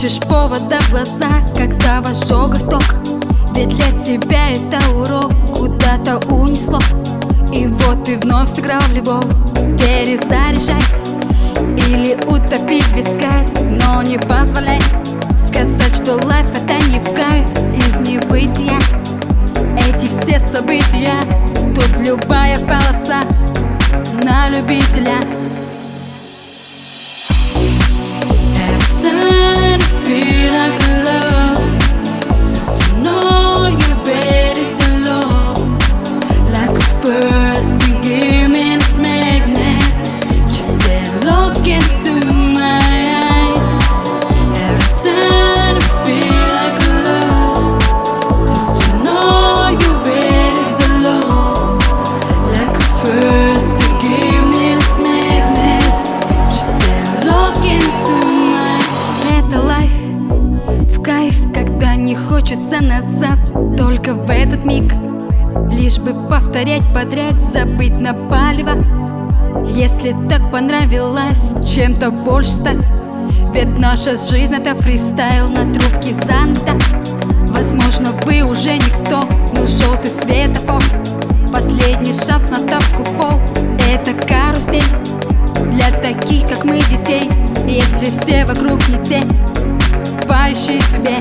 Ищешь повода в глаза, когда в ожогах ток. Ведь для тебя это урок куда-то унесло. И вот ты вновь сыграл в любовь. Перезаряжай или утопить вискарь, но не позволяй сказать, что лайф это не в кайф. Из небытия эти все события, тут любая полоса на любителя. Не хочется назад, только в этот миг, лишь бы повторять подряд, забыть на палево. Если так понравилось чем-то больше стать, ведь наша жизнь это фристайл на трубке занята. Возможно, вы уже никто, но желтый светофор, последний шанс на ставку в пол. Это карусель для таких, как мы, детей. Если все вокруг не те, поищи себе